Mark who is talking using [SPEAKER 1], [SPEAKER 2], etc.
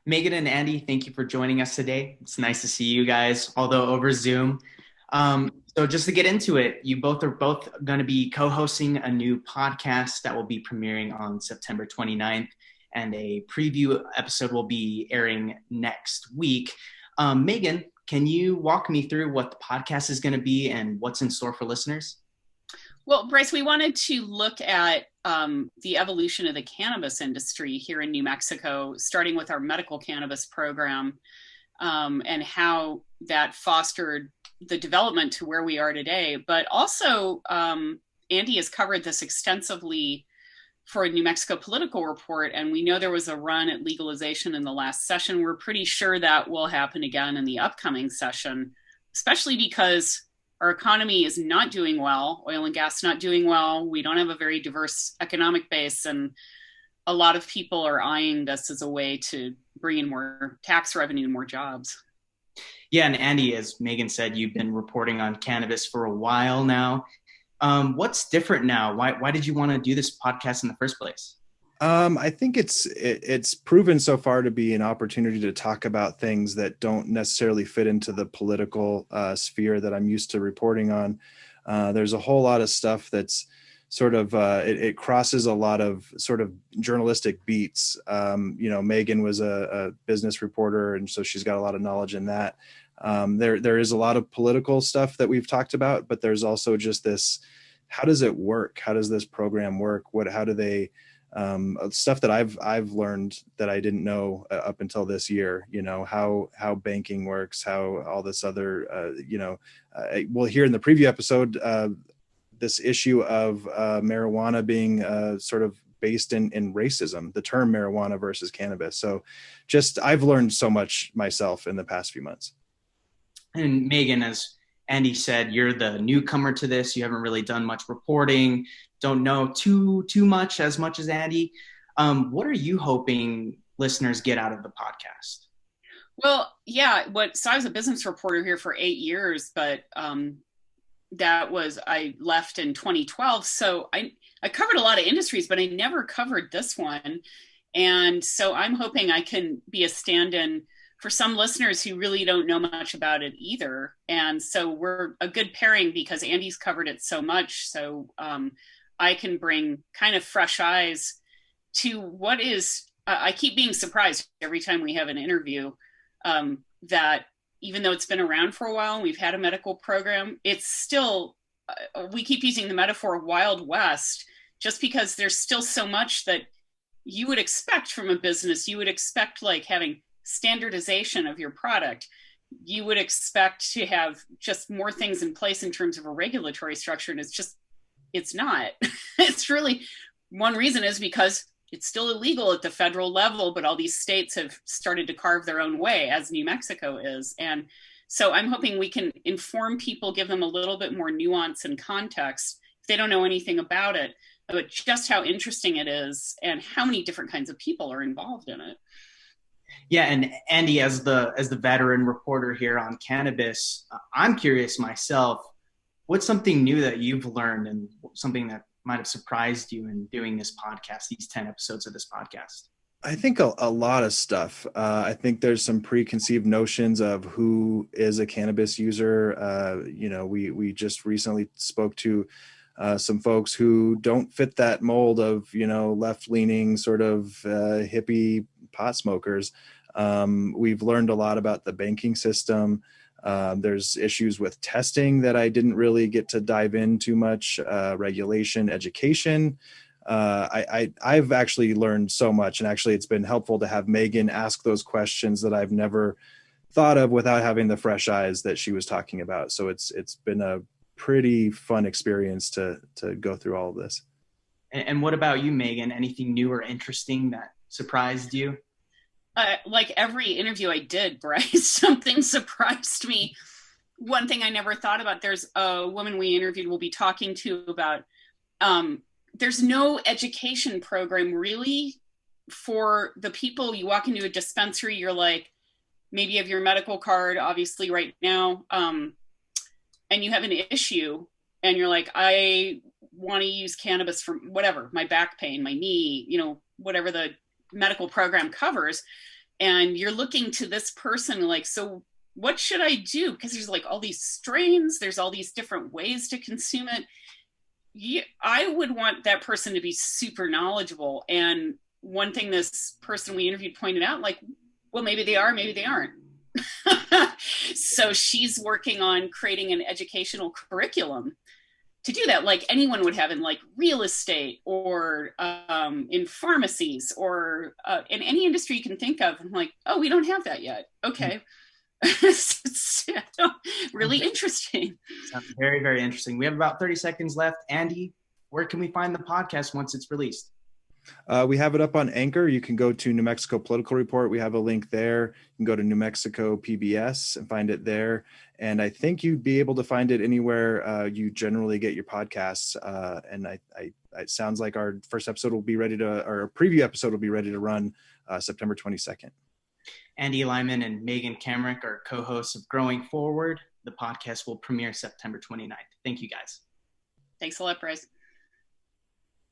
[SPEAKER 1] Megan and Andy, thank you for joining us today. It's nice to see you guys, although over Zoom. So just to get into it, you both are both going to be co-hosting a new podcast that will be premiering on September 29th, and a preview episode will be airing next week. Megan, can you walk me through what the podcast is going to be and what's in store for listeners?
[SPEAKER 2] Well, Bryce, we wanted to look at the evolution of the cannabis industry here in New Mexico, starting with our medical cannabis program and how that fostered the development to where we are today. But also, Andy has covered this extensively for a New Mexico Political Report, and we know there was a run at legalization in the last session. We're pretty sure that will happen again in the upcoming session, especially because our economy is not doing well, oil and gas not doing well. We don't have a very diverse economic base, and a lot of people are eyeing this as a way to bring in more tax revenue and more jobs.
[SPEAKER 1] Yeah, and Andy, as Megan said, you've been reporting on cannabis for a while now. What's different now? Why did you want to do this podcast in the first place?
[SPEAKER 3] I think it's proven so far to be an opportunity to talk about things that don't necessarily fit into the political sphere that I'm used to reporting on. There's a whole lot of stuff that's sort of it crosses a lot of sort of journalistic beats. Megan was a business reporter, and so she's got a lot of knowledge in that. There is a lot of political stuff that we've talked about, but there's also just this: how does it work? How does this program work? How do they stuff that I've learned that I didn't know up until this year, how banking works, how all this other, well, here in the preview episode, this issue of marijuana being sort of based in racism, the term marijuana versus cannabis. So just, I've learned so much myself in the past few months.
[SPEAKER 1] And Megan, as Andy said, you're the newcomer to this. You haven't really done much reporting, don't know too much as Andy. What are you hoping listeners get out of the podcast?
[SPEAKER 2] Well, yeah. So I was a business reporter here for 8 years, but I left in 2012. So I covered a lot of industries, but I never covered this one. And so I'm hoping I can be a stand-in for some listeners who really don't know much about it either. And so we're a good pairing because Andy's covered it so much. So I can bring kind of fresh eyes to what is, I keep being surprised every time we have an interview that even though it's been around for a while and we've had a medical program, it's still, we keep using the metaphor of Wild West just because there's still so much that you would expect from a business. You would expect like having standardization of your product. You would expect to have just more things in place in terms of a regulatory structure. And it's not. It's really, one reason is because it's still illegal at the federal level, but all these states have started to carve their own way, as New Mexico is. And so I'm hoping we can inform people, give them a little bit more nuance and context if they don't know anything about it, but just how interesting it is and how many different kinds of people are involved in it.
[SPEAKER 1] Yeah, and Andy, as the veteran reporter here on cannabis, I'm curious myself. What's something new that you've learned and something that might have surprised you in doing this podcast, these 10 episodes of this podcast?
[SPEAKER 3] I think a lot of stuff. I think there's some preconceived notions of who is a cannabis user. We just recently spoke to some folks who don't fit that mold of, left-leaning sort of hippie pot smokers. We've learned a lot about the banking system. There's issues with testing that I didn't really get to dive in too much, regulation, education. I've actually learned so much, and actually it's been helpful to have Megan ask those questions that I've never thought of without having the fresh eyes that she was talking about. So it's been a pretty fun experience to go through all of this.
[SPEAKER 1] And what about you, Megan? Anything new or interesting that surprised you?
[SPEAKER 2] Like every interview I did, Bryce, something surprised me. One thing I never thought about, there's a woman we interviewed we'll be talking to about, there's no education program really for the people. You walk into a dispensary, you're like, maybe you have your medical card, obviously right now, and you have an issue and you're like, I want to use cannabis for whatever, my back pain, my knee, whatever the medical program covers. and you're looking to this person like, so what should I do? Because there's like all these strains, there's all these different ways to consume it. I would want that person to be super knowledgeable. And one thing this person we interviewed pointed out, like, well, maybe they are, maybe they aren't. So she's working on creating an educational curriculum to do that, like anyone would have in like real estate or in pharmacies or in any industry you can think of. I'm like, oh, we don't have that yet. Okay. Really interesting.
[SPEAKER 1] Sounds very, very interesting. We have about 30 seconds left. Andy, where can we find the podcast once it's released?
[SPEAKER 3] We have it up on Anchor. You can go to New Mexico Political Report. We have a link there. You can go to New Mexico PBS and find it there. And I think you'd be able to find it anywhere you generally get your podcasts. And it sounds like our first episode will be ready to, or a preview episode will be ready to run September 22nd.
[SPEAKER 1] Andy Lyman and Megan Kamerick are co-hosts of Growing Forward. The podcast will premiere September 29th. Thank you, guys.
[SPEAKER 2] Thanks a lot, Bryce.